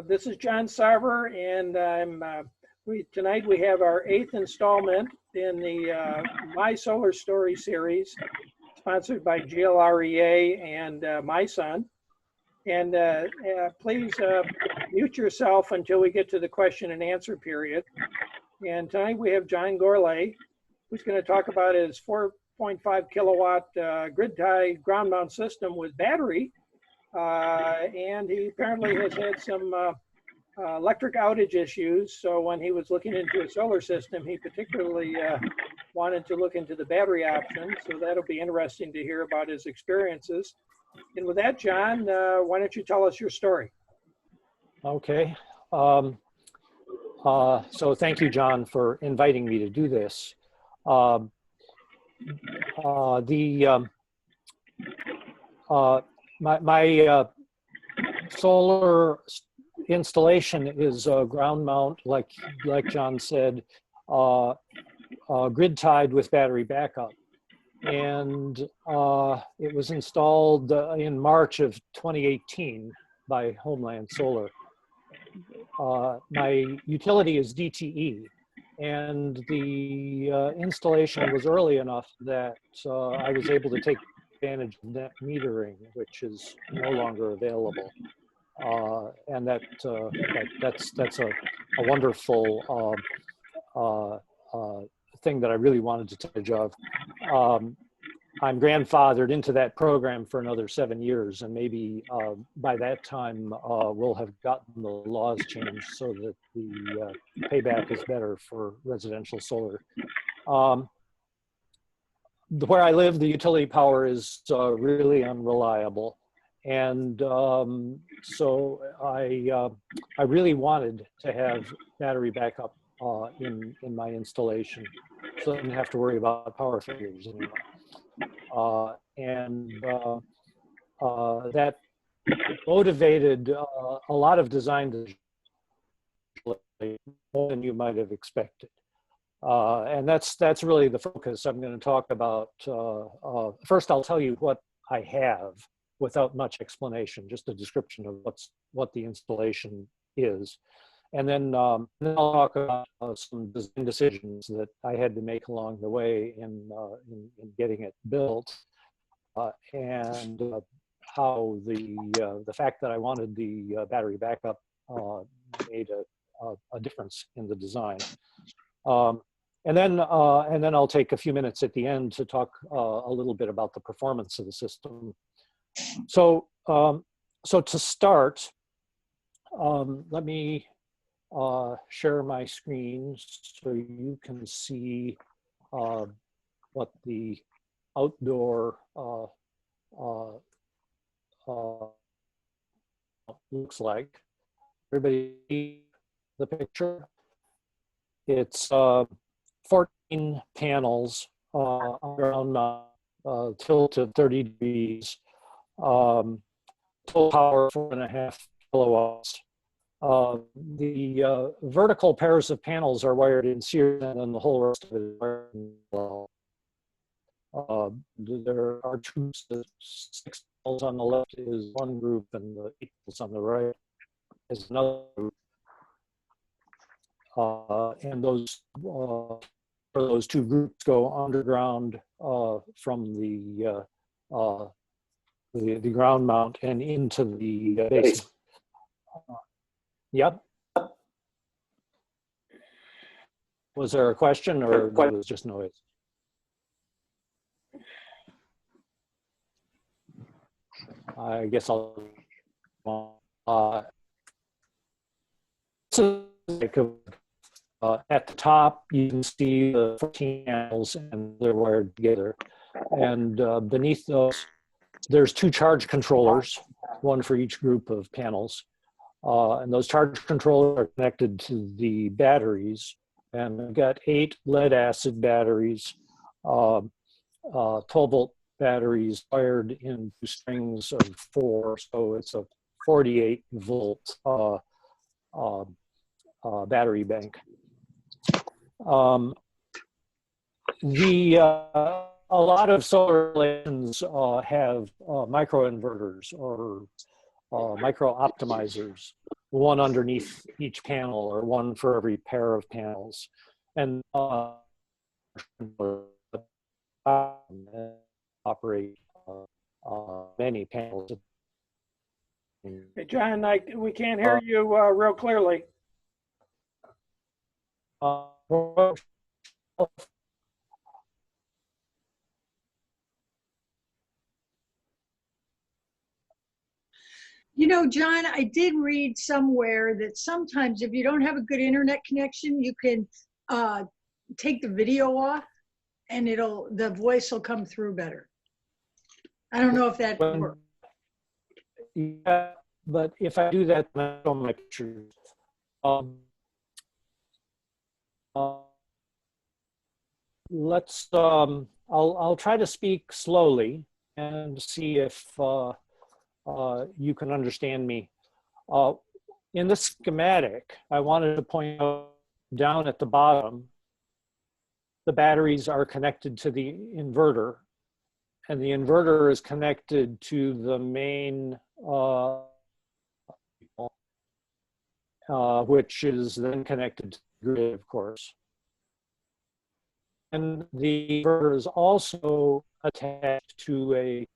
This is John Sarver, and tonight we have our 8th installment in the My Solar Story series, sponsored by GLREA and My Son. And please mute yourself until we get to the question and answer period. And tonight we have John Gourlay, who's going to talk about his 4.5 kilowatt grid-tied ground mount system with battery. And he apparently has had some electric outage issues. So when he was looking into a solar system, he particularly wanted to look into the battery option. So that'll be interesting to hear about his experiences. And with that, John, why don't you tell us your story? Okay. So thank you, John, for inviting me to do this. My solar installation is ground mount, like John said, grid tied with battery backup. And it was installed in March of 2018 by Homeland Solar. My utility is DTE, and the installation was early enough that I was able to take advantage of net metering, which is no longer available. And that's a wonderful thing that I really wanted to take advantage of. I'm grandfathered into that program for another 7 years, and maybe by that time we'll have gotten the laws changed so that the payback is better for residential solar. Where I live, the utility power is really unreliable, and so I really wanted to have battery backup in my installation, so I didn't have to worry about power failures anymore. That motivated a lot of design more than you might have expected. And that's really the focus I'm going to talk about. First, I'll tell you what I have without much explanation, just a description of what the installation is. And then I'll talk about some design decisions that I had to make along the way in getting it built, and how the fact that I wanted the battery backup made a difference in the design. And then I'll take a few minutes at the end to talk a little bit about the performance of the system. So to start, let me share my screen so you can see what the outdoor looks like. Everybody see the picture? It's 14 panels on ground mount, tilted 30 degrees, total power 4.5 kilowatts. The vertical pairs of panels are wired in series, and then the whole rest of it is wired in parallel. There are two, 6 panels on the left is one group, and the 8 panels on the right is another group. And those two groups go underground from the ground mount and into the basement. Yep. Was there a question, or was it just noise? I guess I'll. At the top, you can see the 14 panels, and they're wired together. And beneath those, there's 2 charge controllers, one for each group of panels. And those charge controllers are connected to the batteries. And I've got 8 lead acid batteries, 12-volt batteries wired into strings of 4. So it's a 48-volt battery bank. A lot of solar installations have microinverters or micro optimizers one underneath each panel or one for every pair of panels. And operate many panels. Hey, John, we can't hear you real clearly. You know, John, I did read somewhere that sometimes if you don't have a good internet connection, you can take the video off and the voice will come through better. I don't know if that works. Yeah, but if I do that, then I show my pictures. I'll try to speak slowly and see if you can understand me. In the schematic, I wanted to point out down at the bottom, the batteries are connected to the inverter, and the inverter is connected to the main, which is then connected to the grid, of course. And the inverter is also attached to a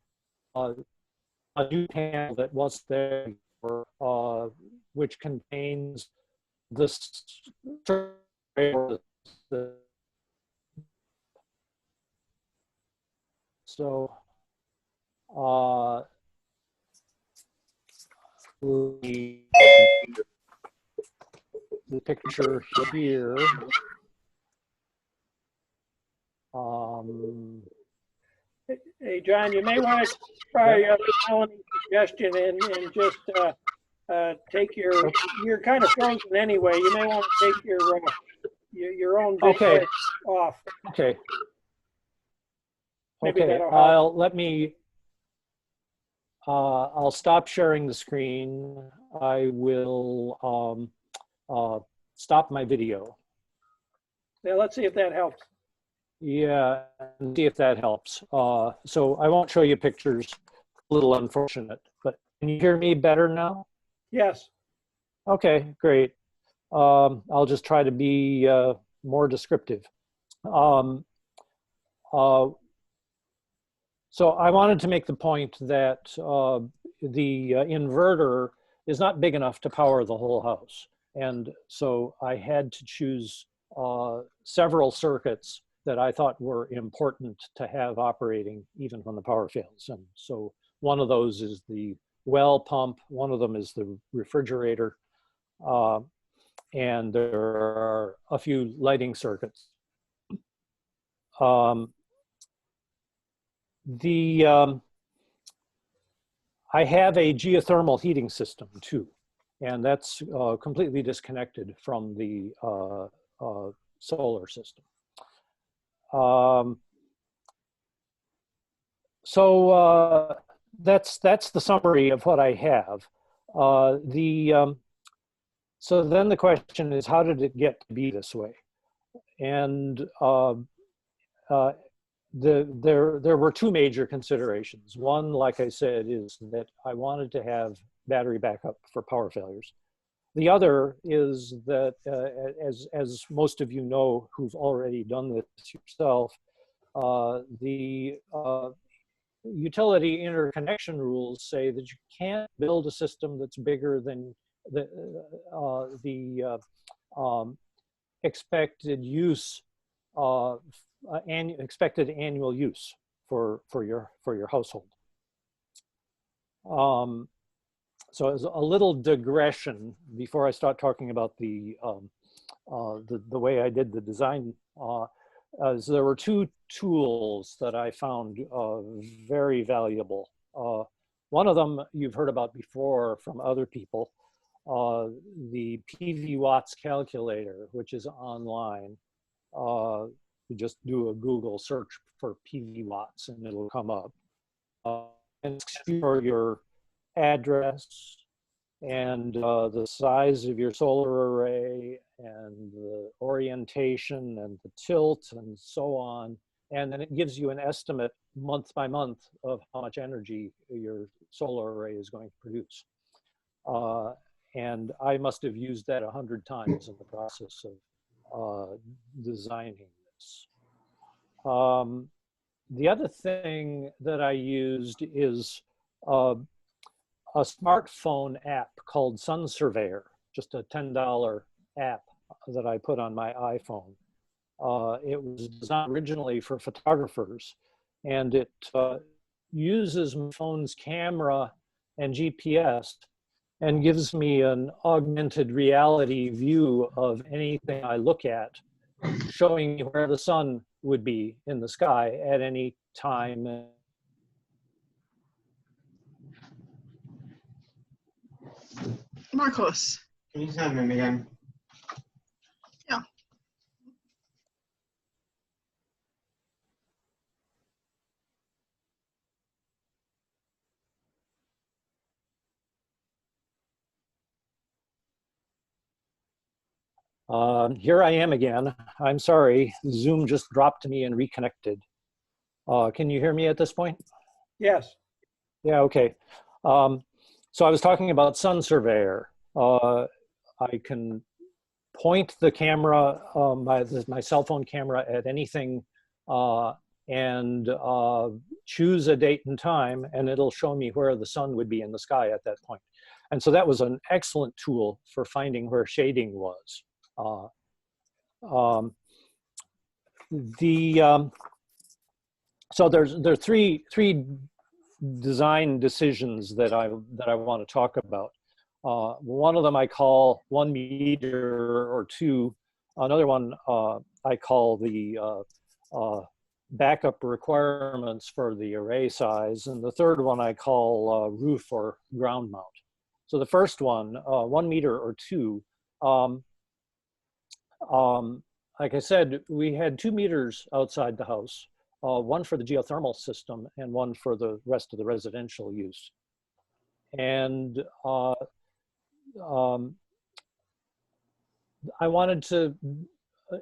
new panel that was there before, which contains this. So the picture here. Hey, John, you may want to try Melanie's suggestion and just take you're kind of frozen anyway. You may want to take your own video off. Okay. Maybe Okay. that'll help. I'll stop sharing the screen. I will stop my video. Yeah, let's see if that helps. Yeah, and see if that helps. So I won't show you pictures. A little unfortunate, but can you hear me better now? Yes. Okay, great. I'll just try to be more descriptive. So I wanted to make the point that the inverter is not big enough to power the whole house. And so I had to choose several circuits that I thought were important to have operating even when the power fails. And so one of those is the well pump, one of them is the refrigerator, and there are a few lighting circuits. I have a geothermal heating system too, and that's completely disconnected from the solar system. So that's the summary of what I have. So then the question is, how did it get to be this way? And there were two major considerations. One, like I said, is that I wanted to have battery backup for power failures. The other is that, as most of you know who've already done this yourself, the utility interconnection rules say that you can't build a system that's bigger than the expected use, expected annual use for your household. So as a little digression before I start talking about the way I did the design, so there were two tools that I found very valuable. One of them you've heard about before from other people, the PV watts calculator, which is online. You just do a Google search for PV watts and it'll come up. And for your address and the size of your solar array and the orientation and the tilt and so on. And then it gives you an estimate month by month of how much energy your solar array is going to produce. and I must have used that 100 times in the process of designing this. The other thing that I used is a smartphone app called Sun Surveyor, just a $10 app that I put on my iPhone. It was designed originally for photographers, and it uses my phone's camera and GPS and gives me an augmented reality view of anything I look at, showing me where the sun would be in the sky at any time. Marcos. Can you send him again? Yeah. Here I am again. I'm sorry, Zoom just dropped me and reconnected. Can you hear me at this point? Yes. Yeah, okay. So I was talking about Sun Surveyor. I can point the camera, my cell phone camera, at anything and choose a date and time, and it'll show me where the sun would be in the sky at that point. And so that was an excellent tool for finding where shading was. So there are three design decisions that I want to talk about. One of them I call 1 meter or 2. Another one I call the backup requirements for the array size. And the third one I call roof or ground mount. So the first one, 1 meter or 2, like I said, we had 2 meters outside the house, one for the geothermal system and one for the rest of the residential use. And I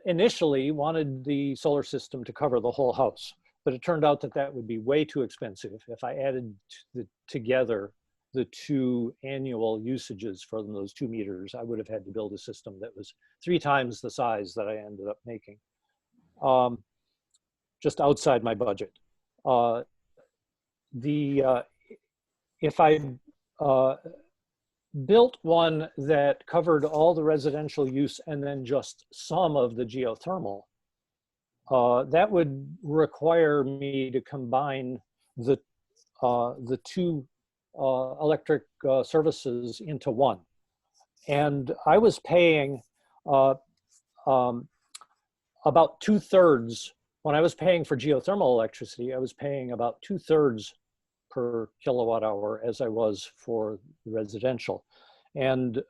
initially wanted the solar system to cover the whole house, but it turned out that that would be way too expensive. If I added together the 2 annual usages for those 2 meters, I would have had to build a system that was 3 times the size that I ended up making, just outside my budget. If I built one that covered all the residential use and then just some of the geothermal, that would require me to combine the 2 electric services into one. And I was paying about 2/3, when I was paying for geothermal electricity, I was paying about 2/3 per kilowatt hour as I was for the residential. And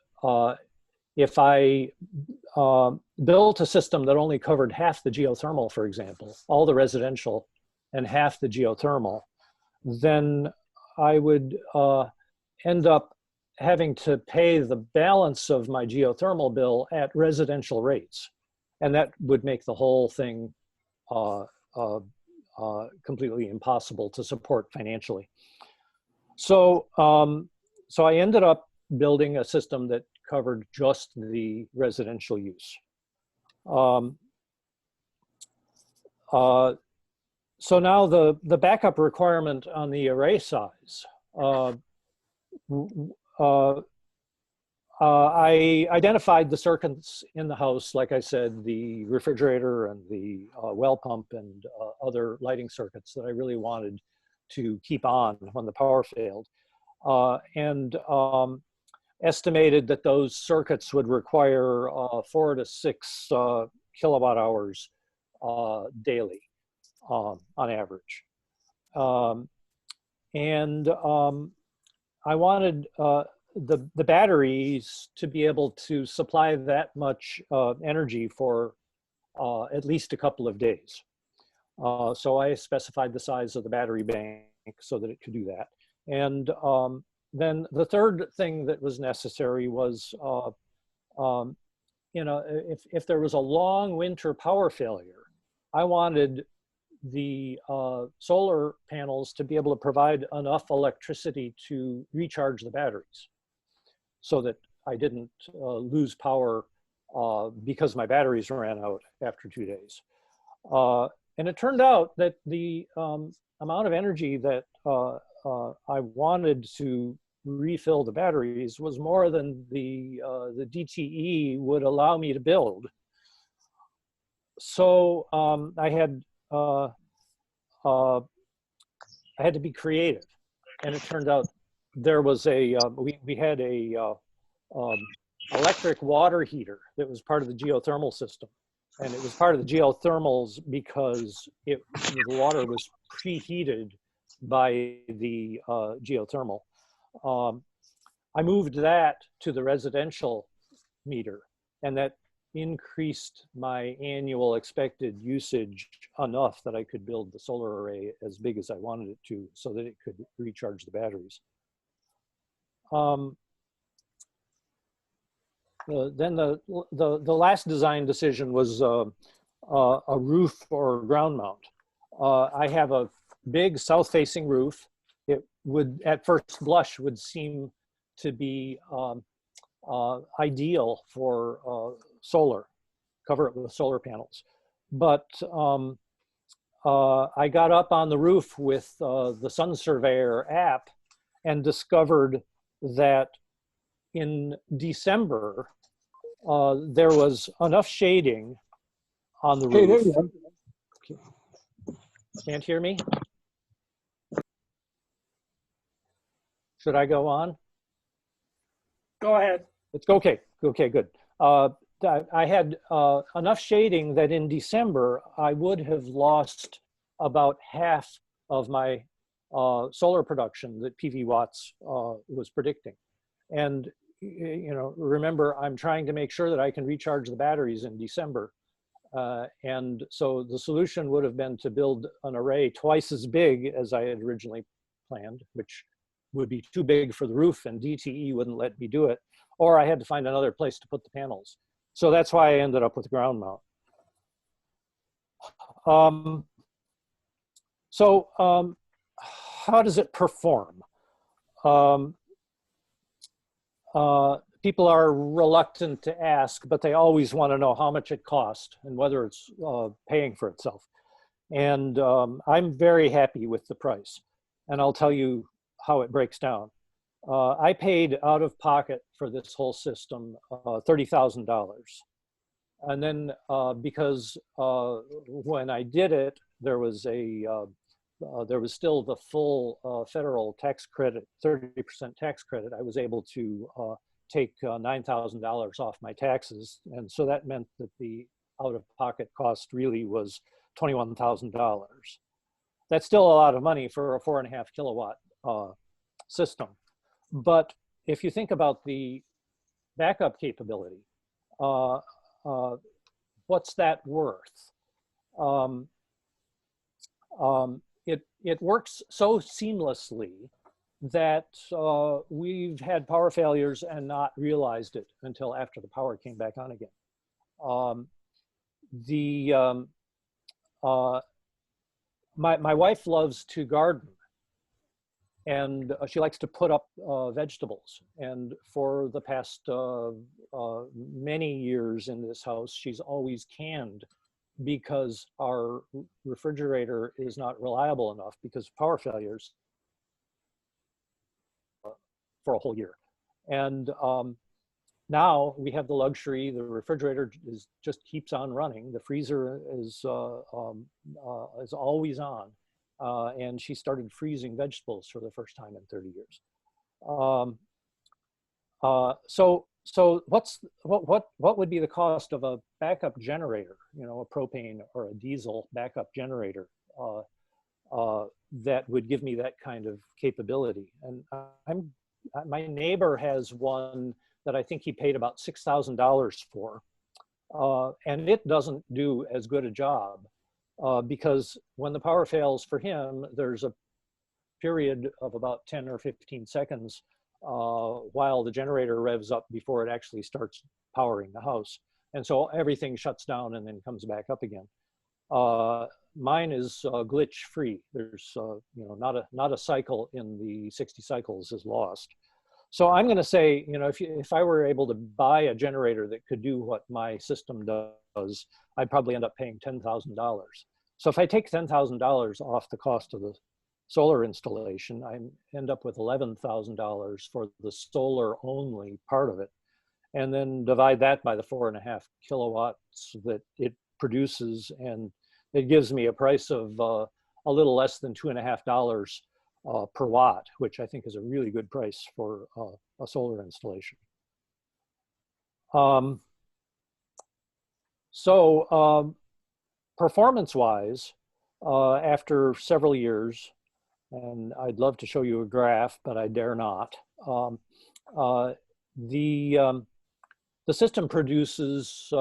if I built a system that only covered half the geothermal, for example, all the residential and half the geothermal, then I would end up having to pay the balance of my geothermal bill at residential rates. And that would make the whole thing completely impossible to support financially. So, so I ended up building a system that covered just the residential use. So now the backup requirement on the array size. I identified the circuits in the house, like I said, the refrigerator and the well pump and other lighting circuits that I really wanted to keep on when the power failed, and estimated that those circuits would require 4 to 6 kilowatt hours daily on average. I wanted the batteries to be able to supply that much energy for at least a couple of days. So I specified the size of the battery bank so that it could do that. And then the third thing that was necessary was, if there was a long winter power failure, I wanted the solar panels to be able to provide enough electricity to recharge the batteries, so that I didn't lose power because my batteries ran out after 2 days. And it turned out that the amount of energy that I wanted to refill the batteries was more than the DTE would allow me to build. So I had to be creative, and it turned out there was we had a electric water heater that was part of the geothermal system, and it was part of the geothermals because the water was preheated by the geothermal. I moved that to the residential meter, and that increased my annual expected usage enough that I could build the solar array as big as I wanted it to, so that it could recharge the batteries. Then the last design decision was a roof or ground mount. I have a big south-facing roof. It would, at first blush, would seem to be ideal for solar, cover it with solar panels. But I got up on the roof with the Sun Surveyor app and discovered that in December, there was enough shading on the roof. Can't hear me? Should I go on? Go ahead. It's okay. Okay, good. I had enough shading that in December, I would have lost about half of my solar production that PV Watts was predicting. And, you know, remember, I'm trying to make sure that I can recharge the batteries in December. And so the solution would have been to build an array twice as big as I had originally planned, which would be too big for the roof, and DTE wouldn't let me do it. Or I had to find another place to put the panels. So that's why I ended up with ground mount. How does it perform? People are reluctant to ask, but they always want to know how much it cost and whether it's paying for itself. And I'm very happy with the price. And I'll tell you how it breaks down. I paid out of pocket for this whole system $30,000. And then because when I did it, there was still the full federal tax credit, 30% tax credit. I was able to take $9,000 off my taxes. And so that meant that the out-of-pocket cost really was $21,000. That's still a lot of money for a 4.5 kilowatt system. But if you think about the backup capability, what's that worth? It works so seamlessly that we've had power failures and not realized it until after the power came back on again. My wife loves to garden, and she likes to put up vegetables. And for the past many years in this house, she's always canned because our refrigerator is not reliable enough because of power failures for a whole year. And now we have the luxury, the refrigerator just keeps on running. The freezer is always on. And she started freezing vegetables for the first time in 30 years. So what would be the cost of a backup generator, you know, a propane or a diesel backup generator that would give me that kind of capability? And my neighbor has one that I think he paid about $6,000 for, and it doesn't do as good a job. Because when the power fails for him, there's a period of about 10 or 15 seconds while the generator revs up before it actually starts powering the house. And so everything shuts down and then comes back up again. Mine is glitch free. There's not a cycle in the 60 cycles is lost. So I'm going to say, you know, if I were able to buy a generator that could do what my system does, I'd probably end up paying $10,000. So if I take $10,000 off the cost of the solar installation, I end up with $11,000 for the solar only part of it, and then divide that by the 4.5 kilowatts that it produces, and it gives me a price of a little less than $2.50 per watt, which I think is a really good price for a solar installation. Performance-wise, after several years, and I'd love to show you a graph, but I dare not. The system produces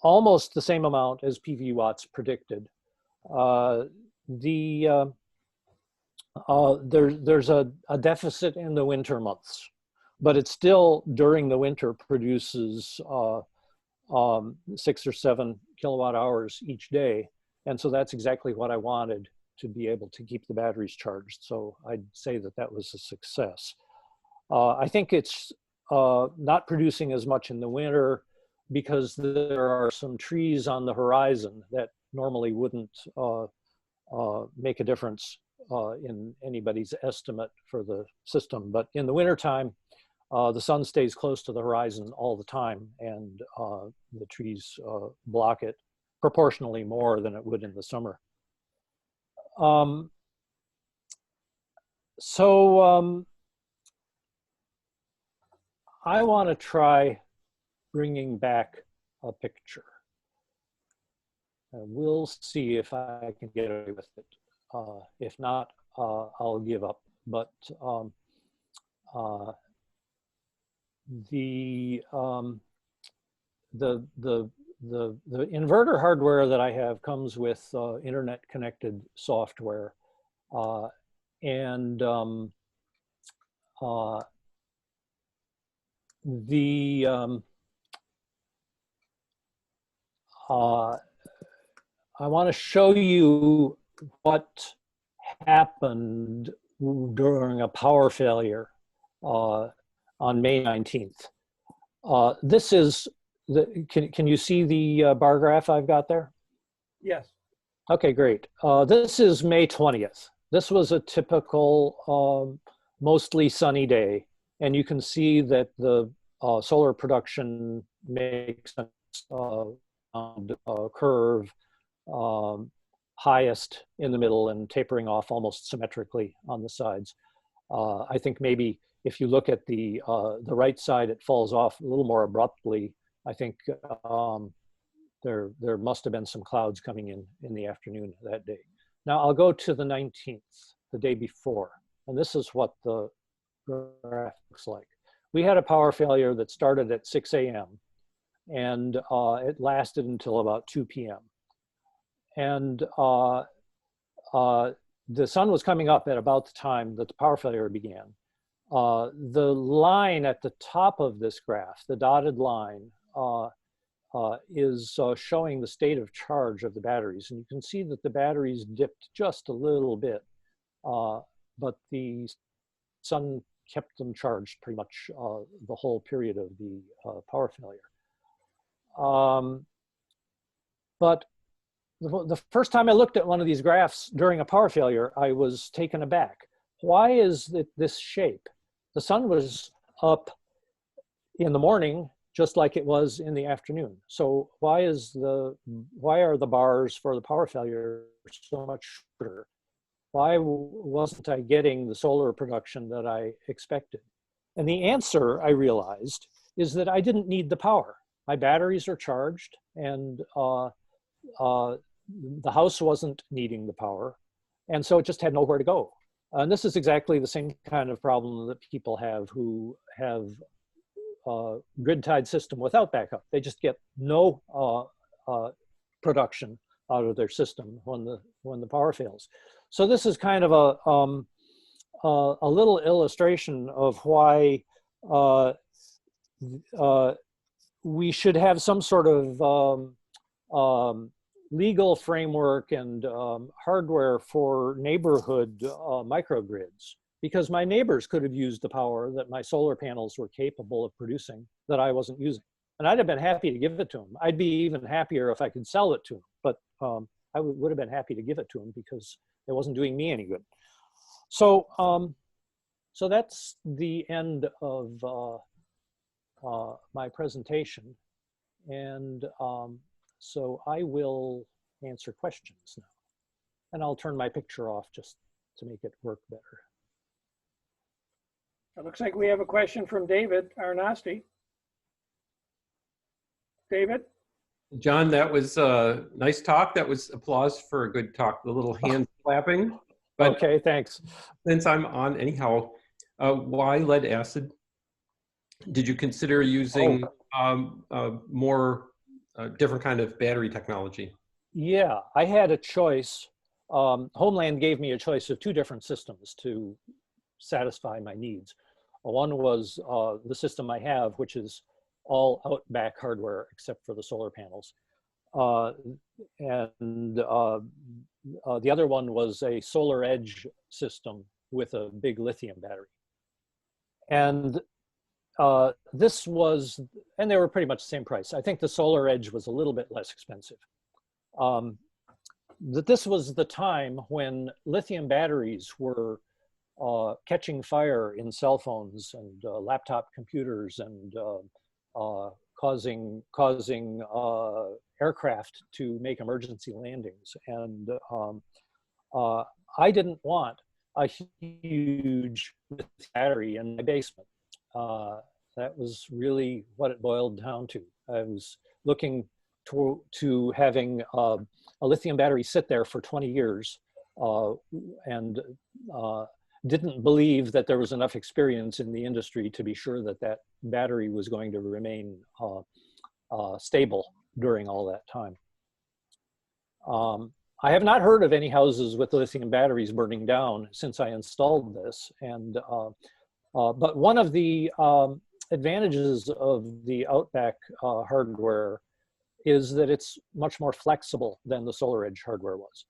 almost the same amount as PV watts predicted. There's a deficit in the winter months, but it still during the winter produces 6 or 7 kilowatt hours each day. And so that's exactly what I wanted to be able to keep the batteries charged. So I'd say that that was a success. I think it's not producing as much in the winter because there are some trees on the horizon that normally wouldn't make a difference in anybody's estimate for the system. But in the wintertime, the sun stays close to the horizon all the time, and the trees block it proportionally more than it would in the summer. I want to try bringing back a picture. And we'll see if I can get away with it. If not, I'll give up. But the inverter hardware that I have comes with internet connected software, and I want to show you what happened during a power failure on May 19th. This is can you see the bar graph I've got there? Yes. Okay, great. This is May 20th. This was a typical, mostly sunny day. And you can see that the solar production makes a curve, highest in the middle and tapering off almost symmetrically on the sides. I think maybe if you look at the right side, it falls off a little more abruptly. I think there must have been some clouds coming in the afternoon that day. Now I'll go to the 19th, the day before, and this is what the graph looks like. We had a power failure that started at 6 a.m. and it lasted until about 2 p.m. And the sun was coming up at about the time that the power failure began. The line at the top of this graph, the dotted line, is showing the state of charge of the batteries. And you can see that the batteries dipped just a little bit, but the sun kept them charged pretty much the whole period of the power failure. But the first time I looked at one of these graphs during a power failure, I was taken aback. Why is it this shape? The sun was up in the morning just like it was in the afternoon. So why are the bars for the power failure so much shorter? Why wasn't I getting the solar production that I expected? And the answer, I realized, is that I didn't need the power. My batteries are charged, and the house wasn't needing the power, and so it just had nowhere to go. And this is exactly the same kind of problem that people have who have a grid-tied system without backup. They just get no production out of their system when the power fails. So this is kind of a little illustration of why we should have some sort of legal framework and hardware for neighborhood microgrids. because my neighbors could have used the power that my solar panels were capable of producing that I wasn't using. And I'd have been happy to give it to them. I'd be even happier if I could sell it to them, but I would have been happy to give it to them because it wasn't doing me any good. So, so that's the end of my presentation. And so I will answer questions now. And I'll turn my picture off just to make it work better. It looks like we have a question from David Arnosti. David? John, that was a nice talk. That was applause for a good talk, the little hand clapping. But okay, thanks. since I'm on anyhow, why lead acid? Did you consider using more different kind of battery technology? Yeah, I had a choice. Homeland gave me a choice of two different systems to satisfy my needs. One was the system I have, which is all Outback hardware except for the solar panels. And the other one was a Solar Edge system with a big lithium battery. And this was, and they were pretty much the same price. I think the Solar Edge was a little bit less expensive. That this was the time when lithium batteries were catching fire in cell phones and laptop computers and causing aircraft to make emergency landings. And I didn't want a huge battery in my basement. That was really what it boiled down to. I was looking to having a lithium battery sit there for 20 years and didn't believe that there was enough experience in the industry to be sure that that battery was going to remain stable during all that time. I have not heard of any houses with lithium batteries burning down since I installed this. And but one of the advantages of the Outback hardware is that it's much more flexible than the Solar Edge hardware was.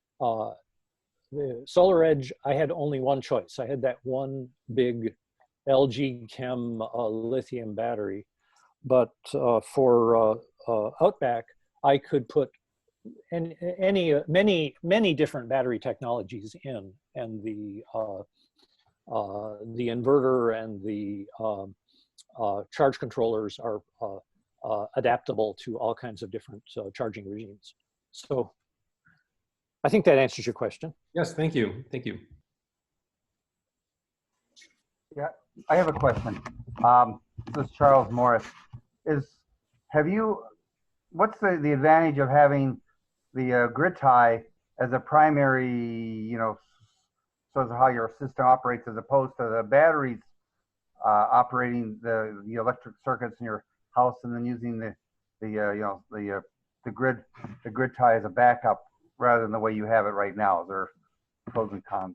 The Solar Edge, I had only one choice. I had that one big LG Chem lithium battery, but for Outback, I could put many different battery technologies in, and the inverter and the charge controllers are adaptable to all kinds of different charging regimes. So I think that answers your question. Yes, thank you. Thank you. Yeah, I have a question. This is Charles Morris. What's the advantage of having the grid tie as a primary, source of how your system operates, as opposed to the batteries operating the electric circuits in your house, and then using the grid tie as a backup rather than the way you have it right now? Is there pros and cons?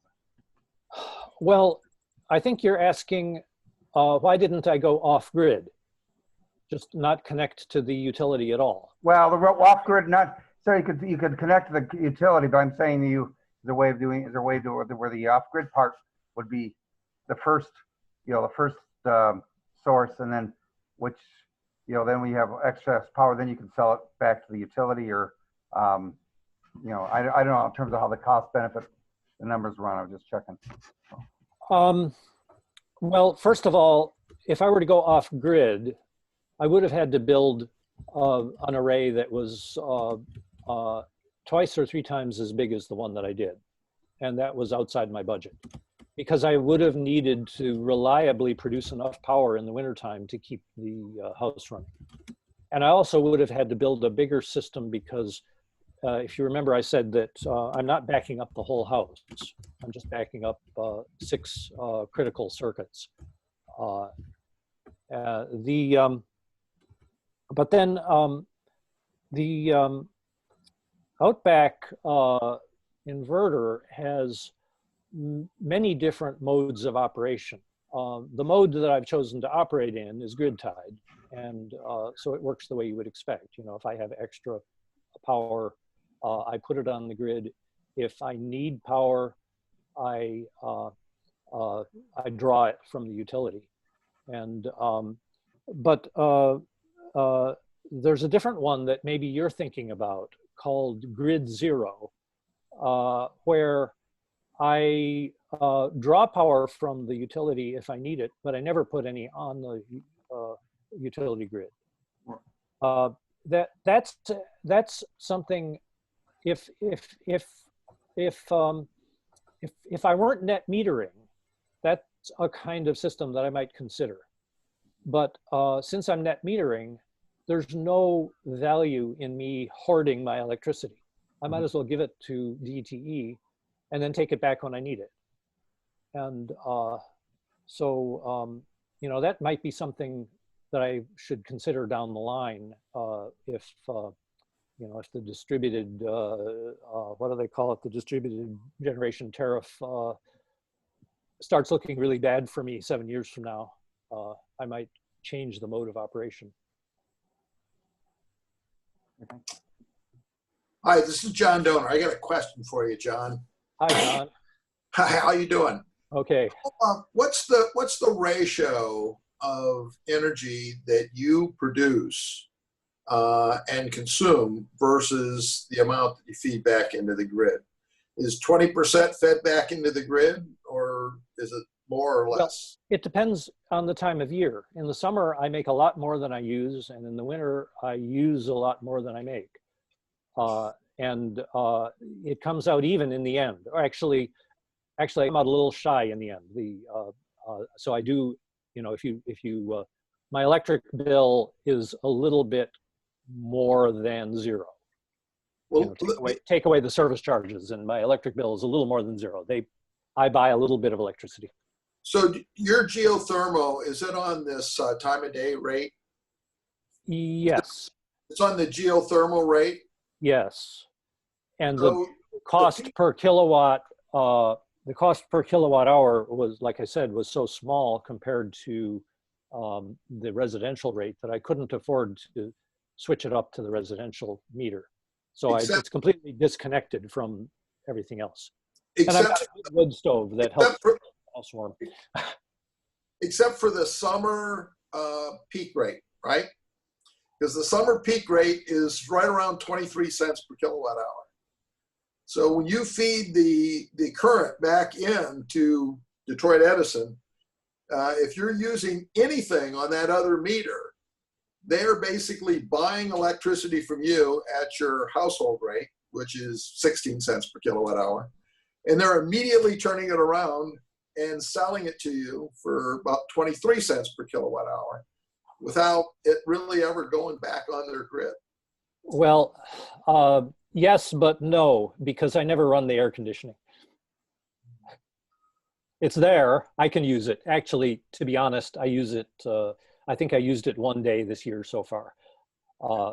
Well, I think you're asking, why didn't I go off grid? Just not connect to the utility at all? Well, the off grid, not so you could connect to the utility, but I'm saying to you, is there a way to where the off grid part would be the first, source, and then then we have excess power, then you can sell it back to the utility, or I don't know in terms of how the cost benefit, the numbers run. I was just checking. Well, first of all, if I were to go off grid, I would have had to build an array that was twice or three times as big as the one that I did. And that was outside my budget, because I would have needed to reliably produce enough power in the wintertime to keep the house running. And I also would have had to build a bigger system because if you remember, I said that I'm not backing up the whole house. I'm just backing up 6 critical circuits. But then the Outback inverter has many different modes of operation. The mode that I've chosen to operate in is grid tied, and so it works the way you would expect. If I have extra power, I put it on the grid. If I need power, I I draw it from the utility. And but there's a different one that maybe you're thinking about called Grid Zero, where I draw power from the utility if I need it, but I never put any on the utility grid. That's something. If I weren't net metering, that's a kind of system that I might consider. But since I'm net metering, there's no value in me hoarding my electricity. I might as well give it to DTE and then take it back when I need it. And you know, that might be something that I should consider down the line if, you know, if the distributed, what do they call it? The distributed generation tariff starts looking really bad for me 7 years from now. I might change the mode of operation. Hi, this is John Donor. I got a question for you, John. Hi, John. Hi, how you doing? Okay. What's the ratio of energy that you produce and consume versus the amount that you feed back into the grid? Is 20% fed back into the grid, or is it more or less? Well, it depends on the time of year. In the summer, I make a lot more than I use, and in the winter, I use a lot more than I make. It comes out even in the end. Or actually, I'm out a little shy in the end. So I do, you know, my electric bill is a little bit more than zero. Well, You know, take away the service charges, and my electric bill is a little more than zero. I buy a little bit of electricity. so your geothermal, is it on this time of day rate? Yes, It's on the geothermal rate? yes. And So the cost per kilowatt, the cost per kilowatt hour was, like I said, was so small compared to the residential rate that I couldn't afford to switch it up to the residential meter. So it's completely disconnected from everything else. And I've got a good wood stove that helps house warm. Except for the summer peak rate, right? Because the summer peak rate is right around 23 cents per kilowatt hour. So when you feed the current back into Detroit Edison, if you're using anything on that other meter, they're basically buying electricity from you at your household rate, which is 16 cents per kilowatt hour. And they're immediately turning it around and selling it to you for about 23 cents per kilowatt hour without it really ever going back on their grid. Well, yes, but no, because I never run the air conditioning. It's there, I can use it. Actually, to be honest, I use it, I think I used it one day this year so far.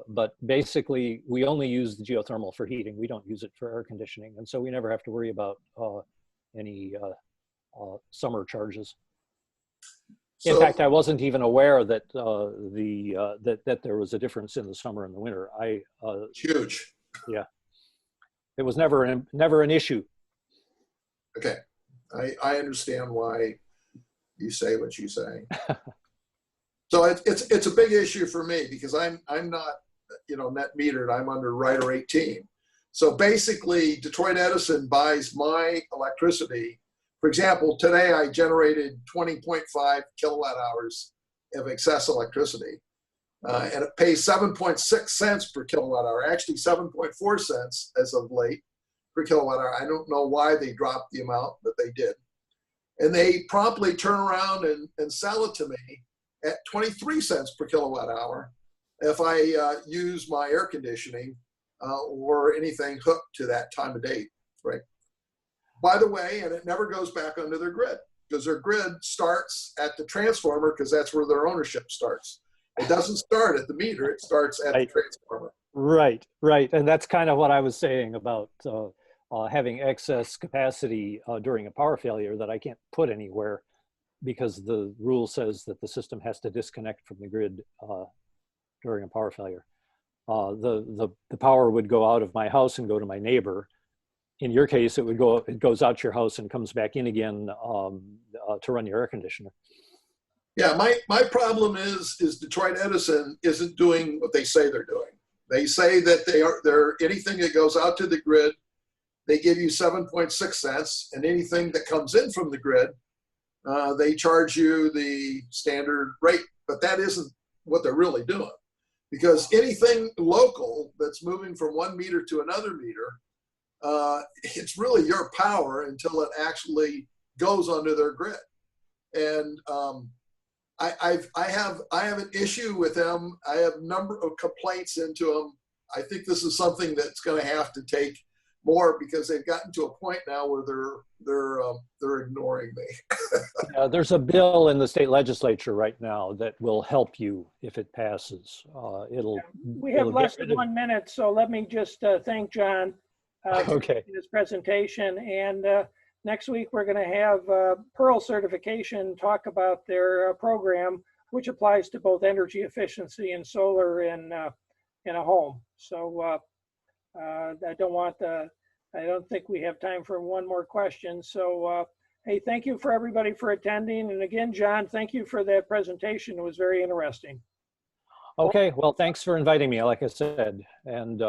But basically, we only use the geothermal for heating. We don't use it for air conditioning. And so we never have to worry about any summer charges. In fact, I wasn't even aware that that there was a difference in the summer and the winter. Huge. Yeah, it was never an issue. Okay, I understand why you say what you say. So it's a big issue for me because I'm not, you know, net metered. I'm under Rider 18. So basically, Detroit Edison buys my electricity. For example, today I generated 20.5 kilowatt hours of excess electricity, and it pays 7.6 cents per kilowatt hour. Actually, 7.4 cents as of late per kilowatt hour. I don't know why they dropped the amount, but they did. And they promptly turn around and sell it to me at 23 cents per kilowatt hour if I use my air conditioning or anything hooked to that time of day, right? By the way, and it never goes back onto their grid because their grid starts at the transformer because that's where their ownership starts. It doesn't start at the meter, it starts at the transformer. Right, right. And that's kind of what I was saying about having excess capacity during a power failure that I can't put anywhere because the rule says that the system has to disconnect from the grid during a power failure. The power would go out of my house and go to my neighbor, in your case, it goes out to your house and comes back in again to run your air conditioner. Yeah, my problem is Detroit Edison isn't doing what they say they're doing. They say that they're anything that goes out to the grid, they give you 7.6 cents, and anything that comes in from the grid, they charge you the standard rate. But that isn't what they're really doing, because anything local that's moving from one meter to another meter, it's really your power until it actually goes onto their grid. And I have an issue with them. I have a number of complaints into them. I think this is something that's going to have to take more, because they've gotten to a point now where they're ignoring me. There's a bill in the state legislature right now that will help you if it passes. We have less than 1 minute, so let me just thank John for his presentation. And next week we're going to have Pearl Certification talk about their program, which applies to both energy efficiency and solar in a home. So I don't think we have time for one more question. So, hey, thank you for everybody for attending. And again, John, thank you for that presentation. It was very interesting. Okay, well, thanks for inviting me, like I said. And